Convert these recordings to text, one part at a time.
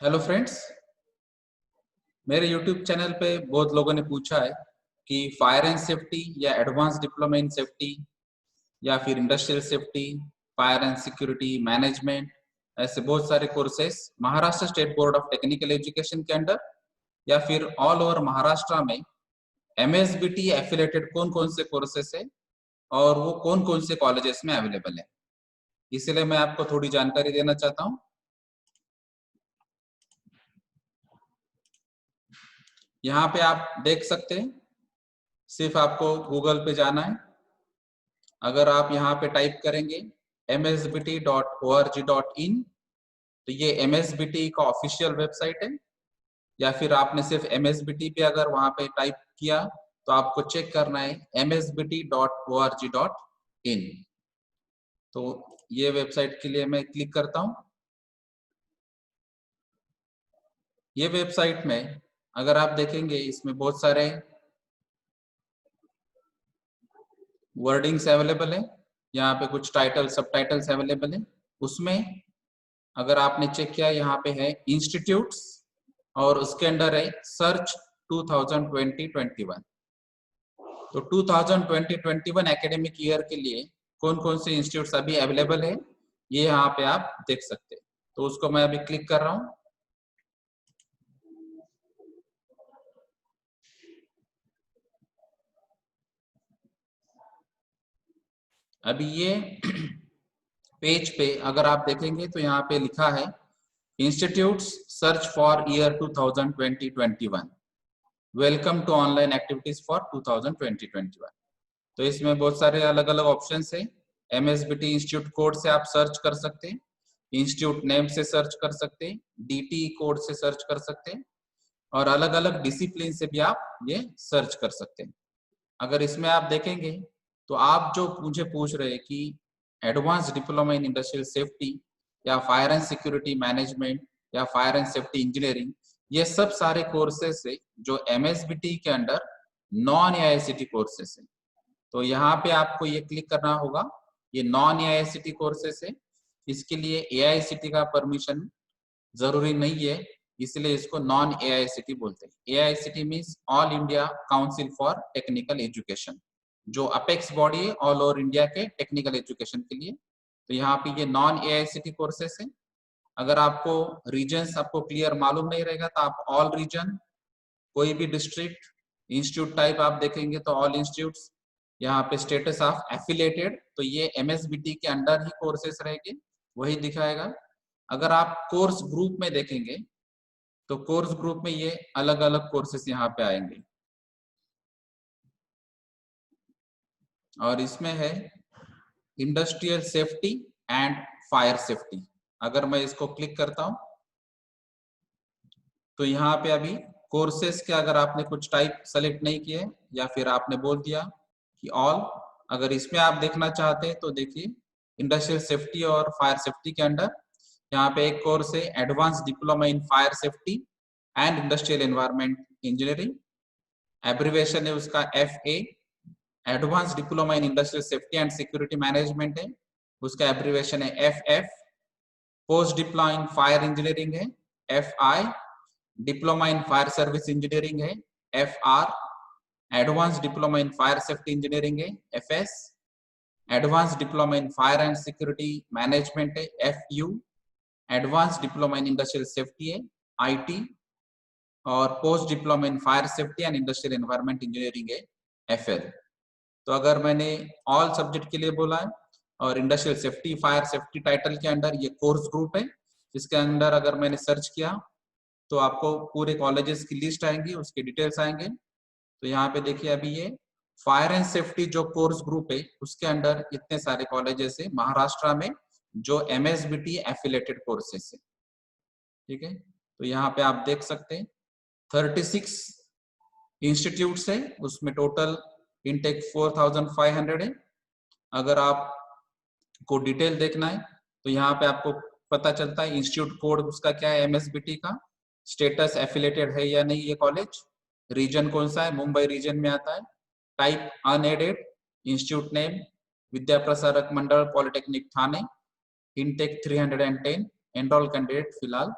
Hello friends. मेरे YouTube channel पे बहुत लोगों ने पूछा है कि फायर एंड सेफ्टी या एडवांस डिप्लोमा इन सेफ्टी या फिर industrial safety, fire and security management, ऐसे बहुत सारे courses Maharashtra state board of technical education के अंडर या फिर ऑल ओवर महाराष्ट्र में एमएसबीटी एफिलेटेड कौन कौन से कोर्सेस है और वो कौन कौन से कॉलेजेस में अवेलेबल है। इसलिए मैं आपको थोड़ी जानकारी देना चाहता हूँ। यहाँ पे आप देख सकते हैं, सिर्फ आपको गूगल पे जाना है। अगर आप यहाँ पे टाइप करेंगे msbt.org.in तो ये msbt का ऑफिशियल वेबसाइट है। या फिर आपने सिर्फ msbt पे अगर वहां पे टाइप किया तो आपको चेक करना है msbt.org.in। तो ये वेबसाइट के लिए मैं क्लिक करता हूँ। ये वेबसाइट में अगर आप देखेंगे इसमें बहुत सारे वर्डिंग्स अवेलेबल है। यहाँ पे कुछ टाइटल सब टाइटल्स अवेलेबल है। उसमें अगर आपने चेक किया यहाँ पे है इंस्टीट्यूट्स और उसके अंदर है सर्च 2020-21। तो 2020-21 एकेडमिक ईयर के लिए कौन कौन से इंस्टीट्यूट्स अभी अवेलेबल है ये यहाँ पे आप देख सकते हैं। तो उसको मैं अभी क्लिक कर रहा हूँ। अभी ये पेज पे अगर आप देखेंगे तो यहाँ पे लिखा है institutes search for year 2020-21, welcome to online activities for 2020-21। तो इसमें बहुत सारे अलग अलग ऑप्शंस है। एमएसबीटी इंस्टीट्यूट कोड से आप सर्च कर सकते हैं, इंस्टीट्यूट नेम से सर्च कर सकते हैं, डीटी कोड से सर्च कर सकते हैं और अलग अलग डिसिप्लिन से भी आप ये सर्च कर सकते हैं। अगर इसमें आप देखेंगे तो आप जो मुझे पूछ रहे हैं कि advance diploma in industrial safety या फायर एंड सिक्योरिटी मैनेजमेंट या फायर एंड सेफ्टी इंजीनियरिंग, ये सब सारे कोर्सेस है जो एमएसबीटी के अंडर नॉन एआईसीटी कोर्सेस है। तो यहाँ पे आपको ये क्लिक करना होगा। ये नॉन एआईसीटी कोर्सेस है, इसके लिए एआईसीटी का परमिशन जरूरी नहीं है, इसलिए इसको नॉन एआईसीटी बोलते हैं। AICT means all India council for technical education, जो अपेक्स बॉडी है ऑल ओवर इंडिया के टेक्निकल एजुकेशन के लिए। तो यहाँ पे ये नॉन एआईसीटी कोर्सेस है। अगर आपको रीजन्स आपको क्लियर मालूम नहीं रहेगा तो आप ऑल रीजन, कोई भी डिस्ट्रिक्ट, इंस्टीट्यूट टाइप आप देखेंगे तो ऑल इंस्टीट्यूट्स, यहाँ पे स्टेटस ऑफ एफिलेटेड तो ये एमएसबीटी के अंडर ही कोर्सेस रहेंगे, वही दिखाएगा। अगर आप कोर्स ग्रुप में देखेंगे तो कोर्स ग्रुप में ये अलग अलग कोर्सेस यहाँ पे आएंगे और इसमें है industrial safety and fire safety. अगर मैं इसको क्लिक करता हूं तो यहाँ पे अभी कोर्सेस के अगर आपने कुछ टाइप सेलेक्ट नहीं किए या फिर आपने बोल दिया कि ऑल, अगर इसमें आप देखना चाहते हैं तो देखिए इंडस्ट्रियल सेफ्टी और फायर सेफ्टी के अंडर यहाँ पे एक कोर्स है advance diploma in fire safety and industrial environment engineering, abbreviation है उसका FA। Advance diploma in industrial safety and security management है, उसका एब्रिवेशन है FF। Post diploma in fire engineering है FI। Diploma in fire service engineering है FR। Advance diploma in fire safety engineering है FS। Advance diploma in fire and security management है FU। Advance diploma in industrial safety है IT और post diploma in fire safety and industrial environment engineering है FL। तो अगर मैंने all subject के लिए बोला है और industrial safety fire safety title के अंडर ये कोर्स ग्रुप है, इसके अंदर अगर मैंने सर्च किया तो आपको पूरे कॉलेजेस की लिस्ट आएंगी, उसके डिटेल्स आएंगे। तो यहाँ पे देखिए अभी ये फायर एंड सेफ्टी जो कोर्स ग्रुप है उसके अंडर इतने सारे कॉलेजेस है महाराष्ट्र में जो MSBT एफिलेटेड कोर्सेस है। ठीक है, तो यहाँ पे आप देख सकते हैं 36 इंस्टीट्यूट्स है, उसमें टोटल इनटेक 4500 है। अगर आपको डिटेल देखना है तो यहाँ पे आपको पता चलता है इंस्टीट्यूट कोड उसका क्या है, MSBT का स्टेटस एफिलेटेड है या नहीं ये कॉलेज, रीजन कौन सा है, मुंबई रीजन में आता है, type unaided, institute name Vidya Prasarak Mandal polytechnic Thane, intake 310, enrol candidate फिलहाल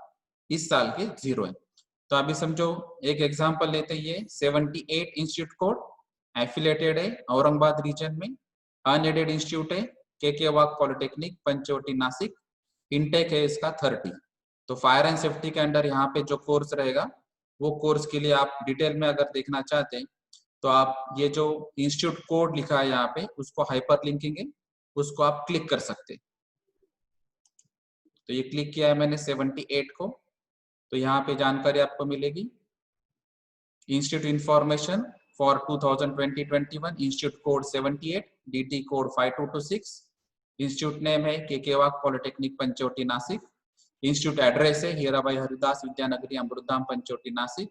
इस साल के 0 है। तो अभी समझो एक एग्जांपल लेते हैं, ये 78 इंस्टीट्यूट कोड एफिलेटेड है औरंगाबाद रीजन में, अनएडेड इंस्टीट्यूट है K Wagh polytechnic Panchavati Nashik, intake है इसका 30। तो फायर एंड सेफ्टी के अंडर यहाँ पे जो कोर्स रहेगा वो कोर्स के लिए आप डिटेल में अगर देखना चाहते हैं तो आप ये जो इंस्टीट्यूट कोड लिखा है यहाँ पे उसको हाइपर लिंकिंग है, उसको आप क्लिक कर सकते हैं। तो ये क्लिक किया है मैंने 78 को, तो यहाँ पे जानकारी आपको मिलेगी institute information for 2020-21 institute code 78 DT code 5226, institute name है K Wagh polytechnic Panchavati Nashik, institute address है हीराबाई हरिदास विद्यानगरी अमृतधाम पंचवटी नासिक।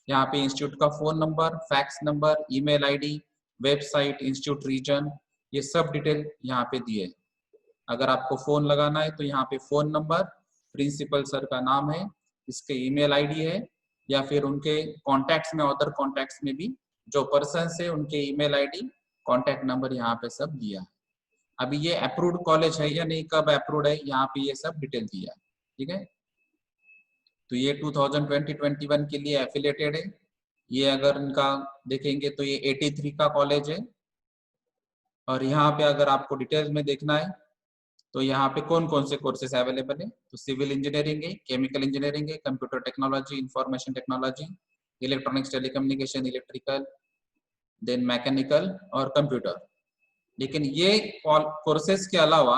यहाँ पे इंस्टीट्यूट का phone number, fax number, email ID, website, institute region, ये सब डिटेल यहाँ पे दिए। अगर आपको फोन लगाना है तो यहाँ पे फोन नंबर, प्रिंसिपल सर का नाम है, इसके ईमेल आईडी है, या फिर उनके कॉन्टैक्ट्स में, अदर कॉन्टैक्ट्स में भी जो पर्सन है उनके ईमेल आईडी, कॉन्टैक्ट नंबर यहाँ पे सब दिया है। अभी ये अप्रूव्ड कॉलेज है या नहीं, कब अप्रूव्ड है, यहाँ पे ये सब डिटेल दिया है। ठीक है, तो ये 2020-21 के लिए एफिलेटेड है। ये अगर इनका देखेंगे तो ये 83 का कॉलेज है। और यहाँ पे अगर आपको डिटेल्स में देखना है तो यहाँ पे कौन कौन से कोर्सेस अवेलेबल है, तो सिविल इंजीनियरिंग है, केमिकल इंजीनियरिंग है, computer technology, information technology, electronics, telecommunication, electrical, then mechanical और कंप्यूटर। लेकिन ये कोर्सेस के अलावा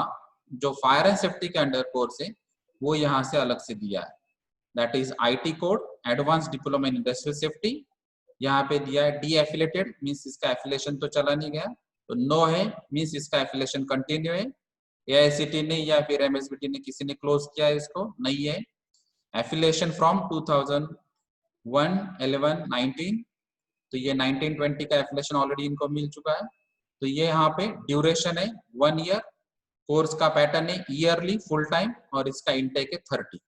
जो फायर एंड सेफ्टी के अंडर कोर्स है वो यहाँ से अलग से दिया है, that is IT code advance diploma in industrial safety. यहाँ पे दिया है डी एफिलेटेड, मीन्स इसका एफिलेशन तो चला नहीं गया, तो नो है मीन्स इसका एफिलेशन कंटिन्यू है। AICT ने या फिर MSBT ने किसी ने क्लोज किया है इसको, नहीं है। एफिलेशन फ्रॉम 2001, 11, 19, तो ये 19-20 का एफिलेशन ऑलरेडी इनको मिल चुका है। तो ये यहाँ पे ड्यूरेशन है 1 ईयर, कोर्स का पैटर्न है ईयरली फुल टाइम और इसका इनटेक है 30।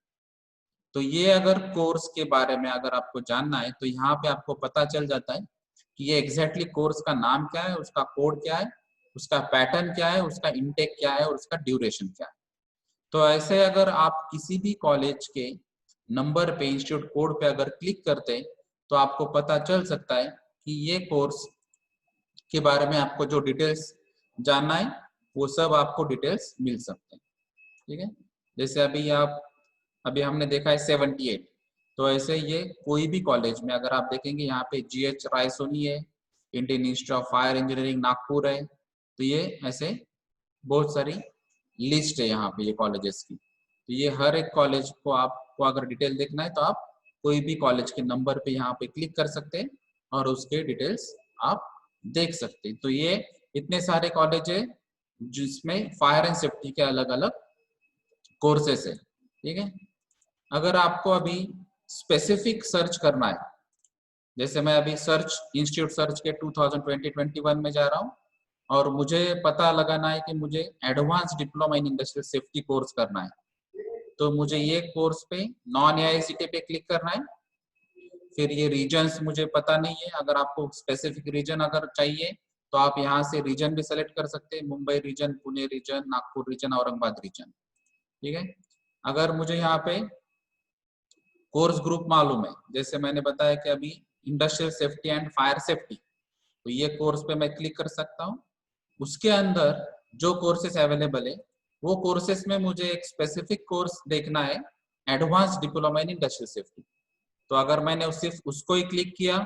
तो ये अगर कोर्स के बारे में अगर आपको जानना है तो यहाँ पे आपको पता चल जाता है कि ये एग्जैक्टली कोर्स का नाम क्या है, उसका कोड क्या है, उसका पैटर्न क्या है, उसका इनटेक क्या है और उसका ड्यूरेशन क्या है। तो ऐसे अगर आप किसी भी कॉलेज के नंबर पे, इंस्टीट्यूट कोड पे अगर क्लिक करते हैं तो आपको पता चल सकता है कि ये कोर्स के बारे में आपको जो डिटेल्स जानना है वो सब आपको डिटेल्स मिल सकते हैं। ठीक है, जैसे अभी हमने देखा है 78, तो ऐसे ये कोई भी कॉलेज में अगर आप देखेंगे यहाँ पे GH रायसोनी है, Indian institute of fire engineering Nagpur है, तो ये ऐसे बहुत सारी लिस्ट है यहाँ पे ये कॉलेजेस की। तो ये हर एक कॉलेज को आपको अगर डिटेल देखना है तो आप कोई भी कॉलेज के नंबर पे यहाँ पे क्लिक कर सकते हैं और उसके डिटेल्स आप देख सकते हैं। तो ये इतने सारे कॉलेज है जिसमें फायर एंड सेफ्टी के अलग अलग कोर्सेस है। ठीक है, अगर आपको अभी स्पेसिफिक सर्च करना है, जैसे मैं अभी सर्च इंस्टीट्यूट सर्च के 2020-21 में जा रहा हूँ और मुझे पता लगाना है कि मुझे advance diploma in industrial safety course करना है, तो मुझे ये कोर्स पे नॉन AICT पे क्लिक करना है। फिर ये रीजन्स मुझे पता नहीं है, अगर आपको स्पेसिफिक रीजन अगर चाहिए तो आप यहाँ से रीजन भी सेलेक्ट कर सकते हैं, Mumbai region, Pune region, Nagpur region, Aurangabad region. ठीक है, अगर मुझे यहाँ पे कोर्स ग्रुप मालूम है, जैसे मैंने बताया कि अभी industrial safety and fire safety, तो ये कोर्स पे मैं क्लिक कर सकता हूँ। उसके अंदर जो कोर्सेस अवेलेबल है वो कोर्सेस में मुझे एक स्पेसिफिक कोर्स देखना है, advance diploma in industrial safety. तो अगर मैंने सिर्फ उसको ही क्लिक किया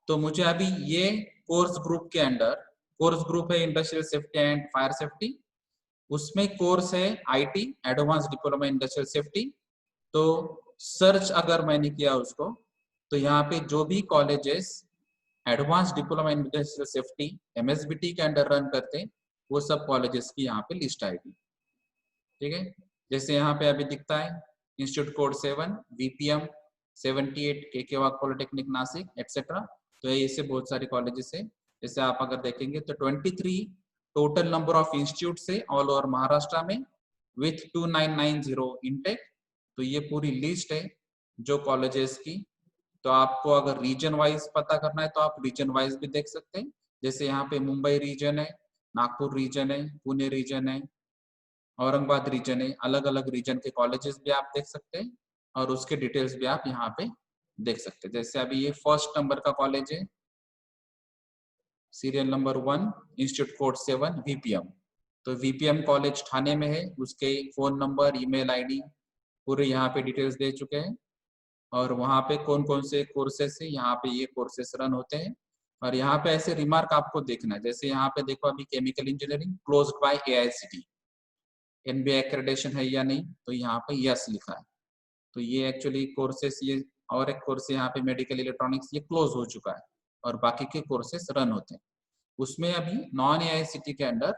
तो मुझे अभी ये कोर्स ग्रुप के अंडर, कोर्स ग्रुप है industrial safety and fire safety, उसमें कोर्स है IT advance diploma industrial safety. तो सर्च अगर मैंने किया उसको तो यहाँ पे जो भी colleges advance diploma in industrial safety MSBT के अंडर रन करते हैं वो सब कॉलेजेस की यहाँ पे लिस्ट आएगी। ठीक है, जैसे यहाँ पे अभी दिखता है इंस्टीट्यूट कोड 7, VPM 78, के वाक पॉलिटेक्निक नासिक एक्सेट्रा। तो ऐसे बहुत सारे कॉलेजेस है। जैसे आप अगर देखेंगे तो 23 टोटल नंबर ऑफ इंस्टीट्यूट है ऑल ओवर महाराष्ट्र में विथ 2990 इनटेक। तो ये पूरी लिस्ट है जो कॉलेजेस की। तो आपको अगर रीजन वाइज पता करना है तो आप रीजन वाइज भी देख सकते हैं, जैसे यहाँ पे मुंबई रीजन है, नागपुर रीजन है, पुणे रीजन है, औरंगाबाद रीजन है, अलग अलग रीजन के कॉलेजेस भी आप देख सकते हैं। और उसके डिटेल्स भी आप यहाँ पे देख सकते हैं। जैसे अभी ये फर्स्ट नंबर का कॉलेज है, serial number 1, institute code 7, VPM. तो वीपीएम कॉलेज ठाणे में है, उसके फोन नंबर, ईमेल आईडी पूरे यहाँ पे डिटेल्स दे चुके हैं, और वहाँ पे कौन कौन से कोर्सेस है, यहाँ पे ये कोर्सेस रन होते हैं। और यहाँ पे ऐसे रिमार्क आपको देखना है, जैसे यहाँ पे देखो अभी chemical engineering closed by AICTE, NBA accreditation है या नहीं, तो यहाँ पे यस लिखा है। तो ये एक्चुअली कोर्सेस, ये और एक कोर्स यहाँ पे मेडिकल इलेक्ट्रॉनिक्स, ये क्लोज हो चुका है और बाकी के कोर्सेस रन होते हैं। उसमें अभी नॉन एआईसीटी के अंडर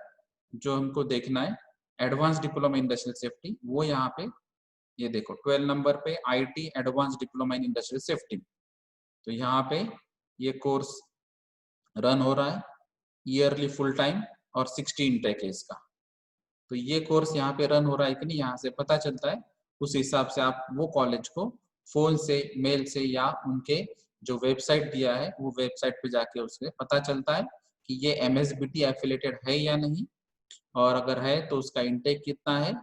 जो हमको देखना है एडवांस डिप्लोमा इंडस्ट्रियल सेफ्टी, वो यहाँ पे ये देखो 12 नंबर पे IT advance diploma in industrial safety. तो यहाँ पे ये कोर्स रन हो रहा है, ईयरली फुल टाइम और 16 टेक है इसका। तो ये कोर्स यहाँ पे रन हो रहा है कि नहीं, यहाँ से पता चलता है। उस हिसाब से आप वो कॉलेज को फोन से, मेल से, या उनके जो वेबसाइट दिया है वो वेबसाइट पे जाके उससे पता चलता है कि ये एमएसबीटी एफिलेटेड है या नहीं, और अगर है तो उसका इनटेक कितना है,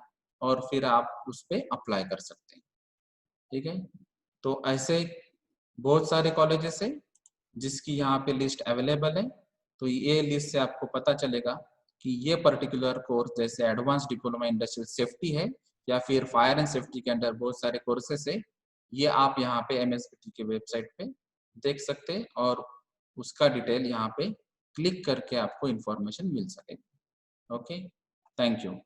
और फिर आप उस पर अप्लाई कर सकते हैं। ठीक है, तो ऐसे बहुत सारे कॉलेजेस है जिसकी यहाँ पे लिस्ट अवेलेबल है। तो ये लिस्ट से आपको पता चलेगा कि ये पर्टिकुलर कोर्स जैसे एडवांस डिप्लोमा इंडस्ट्रियल सेफ्टी है, या फिर फायर एंड सेफ्टी के अंदर बहुत सारे कोर्सेस है, ये आप यहाँ पे एमएसबीटी के वेबसाइट पे देख सकते हैं, और उसका डिटेल यहाँ पे क्लिक करके आपको इंफॉर्मेशन मिल सकेगी। Okay, thank you.